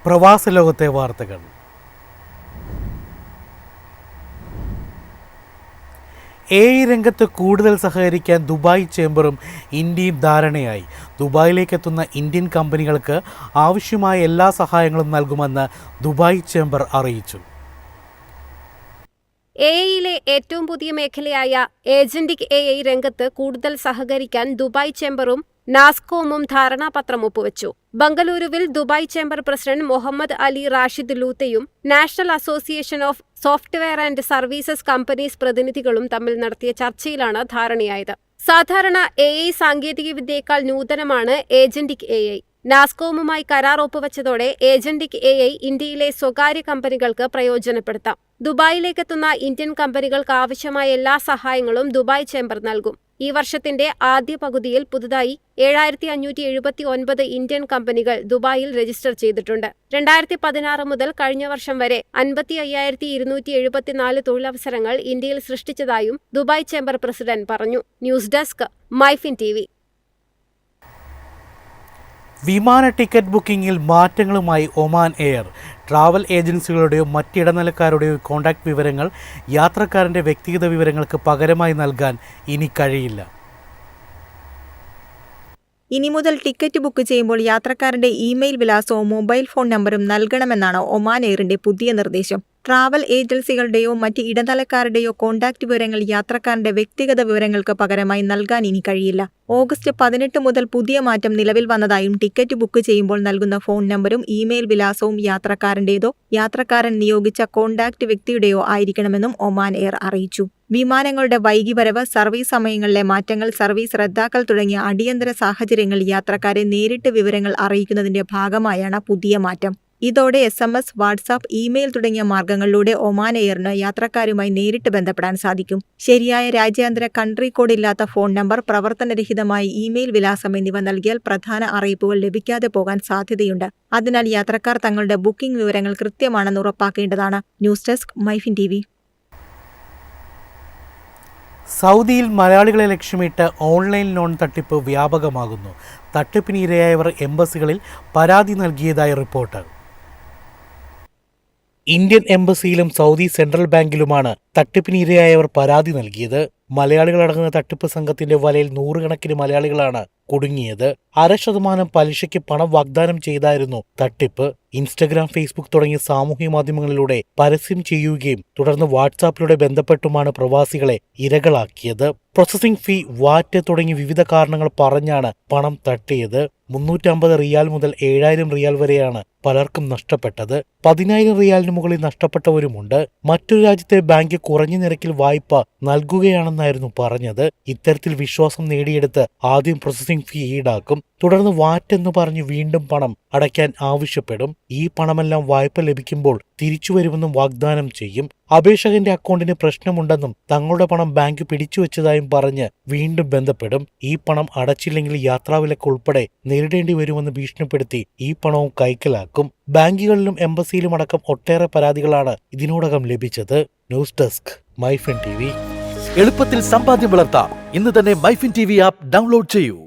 പ്രവാസ ലോകത്തെ വാർത്തകൾ. AI രംഗത്ത് കൂടുതൽ സഹകരിക്കാൻ ദുബായ് ചേംബറും ഇന്ത്യയും ധാരണയായി. ദുബായിലേക്കെത്തുന്ന ഇന്ത്യൻ കമ്പനികൾക്ക് ആവശ്യമായ എല്ലാ സഹായങ്ങളും നൽകുമെന്ന് ദുബായ് ചേംബർ അറിയിച്ചു. AI-യിലെ ഏറ്റവും പുതിയ മേഖലയായ ഏജന്റിക് AI രംഗത്ത് കൂടുതൽ സഹകരിക്കാൻ ദുബായ് ചേംബറും നാസ്കോമും ധാരണാപത്രം ഒപ്പുവച്ചു. ബംഗളൂരുവിൽ Dubai chamber president Muhammad Ali Rashid ലൂത്തയും National Association of Software and Services Companies പ്രതിനിധികളും തമ്മിൽ നടത്തിയ ചർച്ചയിലാണ് ധാരണയായത്. സാധാരണ AI സാങ്കേതികവിദ്യയേക്കാൾ നൂതനമാണ് ഏജന്റിക് AI. നാസ്കോമുമായി കരാർ ഒപ്പുവച്ചതോടെ ഏജന്റിക് AI ഇന്ത്യയിലെ സ്വകാര്യ കമ്പനികൾക്ക് പ്രയോജനപ്പെടുത്താം. ദുബായിലേക്കെത്തുന്ന ഇന്ത്യൻ കമ്പനികൾക്ക് ആവശ്യമായ എല്ലാ സഹായങ്ങളും ദുബായ് ചേംബർ നൽകും. ഈ വർഷത്തിന്റെ ആദ്യ പകുതിയിൽ പുതുതായി 7579 ഇന്ത്യൻ കമ്പനികൾ ദുബായിൽ രജിസ്റ്റർ ചെയ്തിട്ടുണ്ട്. 2016 മുതൽ കഴിഞ്ഞ വർഷം വരെ 55,274 തൊഴിലവസരങ്ങൾ ഇന്ത്യയിൽ സൃഷ്ടിച്ചതായും ദുബായ് ചേംബർ പ്രസിഡന്റ് പറഞ്ഞു. News desk, Myfin TV. വിമാന ടിക്കറ്റ് ബുക്കിംഗിൽ മാറ്റങ്ങളുമായി ഒമാൻ എയർ. ട്രാവൽ ഏജൻസികളുടെയോ മറ്റിടനിലക്കാരുടെയോ കോൺടാക്ട് വിവരങ്ങൾ യാത്രക്കാരൻ്റെ വ്യക്തിഗത വിവരങ്ങൾക്ക് പകരമായി നൽകാൻ ഇനി കഴിയില്ല. ഇനി മുതൽ ടിക്കറ്റ് ബുക്ക് ചെയ്യുമ്പോൾ യാത്രക്കാരന്റെ ഇമെയിൽ വിലാസവും മൊബൈൽ ഫോൺ നമ്പറും നൽകണമെന്നാണ് ഒമാൻ എയറിന്റെ പുതിയ നിർദ്ദേശം. ട്രാവൽ ഏജൻസികളുടെയോ മറ്റ് ഇടനിലക്കാരുടെയോ കോൺടാക്ട് വിവരങ്ങൾ യാത്രക്കാരന്റെ വ്യക്തിഗത വിവരങ്ങൾക്ക് പകരമായി നൽകാൻ ഇനി കഴിയില്ല. ഓഗസ്റ്റ് 18 മുതൽ പുതിയ മാറ്റം നിലവിൽ വന്നതായും ടിക്കറ്റ് ബുക്ക് ചെയ്യുമ്പോൾ നൽകുന്ന ഫോൺ നമ്പറും ഇമെയിൽ വിലാസവും യാത്രക്കാരന്റേതോ യാത്രക്കാരൻ നിയോഗിച്ച കോൺടാക്ട് വ്യക്തിയുടെയോ ആയിരിക്കണമെന്നും ഒമാൻ എയർ അറിയിച്ചു. വിമാനങ്ങളുടെ വൈകിവരവ്, സർവീസ് സമയങ്ങളിലെ മാറ്റങ്ങൾ, സർവീസ് റദ്ദാക്കൽ തുടങ്ങിയ അടിയന്തര സാഹചര്യങ്ങളിൽ യാത്രക്കാരെ നേരിട്ട് വിവരങ്ങൾ അറിയിക്കുന്നതിന്റെ ഭാഗമായാണ് പുതിയ മാറ്റം. ഇതോടെ SMS, വാട്സാപ്പ്, ഇമെയിൽ തുടങ്ങിയ മാർഗങ്ങളിലൂടെ ഒമാൻ എയറിന് യാത്രക്കാരുമായി നേരിട്ട് ബന്ധപ്പെടാൻ സാധിക്കും. ശരിയായ രാജ്യാന്തര കൺട്രി കോഡ് ഇല്ലാത്ത ഫോൺ നമ്പർ, പ്രവർത്തനരഹിതമായ ഇമെയിൽ വിലാസം എന്നിവ നൽകിയാൽ പ്രധാന അറിയിപ്പുകൾ ലഭിക്കാതെ പോകാൻ സാധ്യതയുണ്ട്. അതിനാൽ യാത്രക്കാർ തങ്ങളുടെ ബുക്കിംഗ് വിവരങ്ങൾ കൃത്യമാണെന്ന് ഉറപ്പാക്കേണ്ടതാണ്. News desk, Myfin TV. സൗദിയിൽ മലയാളികളെ ലക്ഷ്യമിട്ട് ഓൺലൈൻ ലോൺ തട്ടിപ്പ് വ്യാപകമാകുന്നു. തട്ടിപ്പിന് ഇരയായവർ എംബസികളിൽ പരാതി നൽകിയതായി റിപ്പോർട്ട്. ഇന്ത്യൻ എംബസിയിലും സൗദി സെൻട്രൽ ബാങ്കിലുമാണ് തട്ടിപ്പിന് ഇരയായവർ പരാതി നൽകിയത്. മലയാളികളടങ്ങുന്ന തട്ടിപ്പ് സംഘത്തിന്റെ വലയിൽ നൂറുകണക്കിന് മലയാളികളാണ് കുടുങ്ങിയത്. 0.5% പലിശയ്ക്ക് പണം വാഗ്ദാനം ചെയ്തായിരുന്നു തട്ടിപ്പ്. ഇൻസ്റ്റഗ്രാം, ഫേസ്ബുക്ക് തുടങ്ങിയ സാമൂഹ്യ മാധ്യമങ്ങളിലൂടെ പരസ്യം ചെയ്യുകയും തുടർന്ന് വാട്സാപ്പിലൂടെ ബന്ധപ്പെട്ടുമാണ് പ്രവാസികളെ ഇരകളാക്കിയത്. പ്രോസസിംഗ് ഫീ, വാറ്റ് തുടങ്ങി വിവിധ കാരണങ്ങൾ പറഞ്ഞാണ് പണം തട്ടിയത്. 350 റിയാൽ മുതൽ 7000 റിയാൽ വരെയാണ് പലർക്കും നഷ്ടപ്പെട്ടത്. 10,000 റിയാലിന് മുകളിൽ നഷ്ടപ്പെട്ടവരുമുണ്ട്. മറ്റൊരു രാജ്യത്തെ ബാങ്ക് കുറഞ്ഞ നിരക്കിൽ വായ്പ നൽകുകയാണെന്നായിരുന്നു പറഞ്ഞത്. ഇത്തരത്തിൽ വിശ്വാസം നേടിയെടുത്ത് ആദ്യം പ്രോസസിംഗ് ഫീ ഈടാക്കും. തുടർന്ന് വാറ്റ് എന്ന് പറഞ്ഞ് വീണ്ടും പണം അടയ്ക്കാൻ ആവശ്യപ്പെടും. ഈ പണമെല്ലാം വായ്പ ലഭിക്കുമ്പോൾ തിരിച്ചുവരുമെന്നും വാഗ്ദാനം ചെയ്യും. അപേക്ഷകന്റെ അക്കൗണ്ടിന് പ്രശ്നമുണ്ടെന്നും തങ്ങളുടെ പണം ബാങ്ക് പിടിച്ചുവെച്ചതായും പറഞ്ഞ് വീണ്ടും ബന്ധപ്പെടും. ഈ പണം അടച്ചില്ലെങ്കിൽ യാത്രാവിലക്ക് ഉൾപ്പെടെ നേരിടേണ്ടി വരുമെന്ന് ഭീഷണിപ്പെടുത്തി ഈ പണവും കൈക്കലാക്കും. ബാങ്കുകളിലും എംബസിയിലും അടക്കം ഒട്ടേറെ പരാതികളാണ് ഇതിനോടകം ലഭിച്ചത്. News desk, Myfin TV. എളുപ്പത്തിൽ സമ്പാദ്യം വളർത്താം. ഇന്ന് തന്നെ മൈഫിൻ TV ആപ്പ് ഡൗൺലോഡ് ചെയ്യൂ.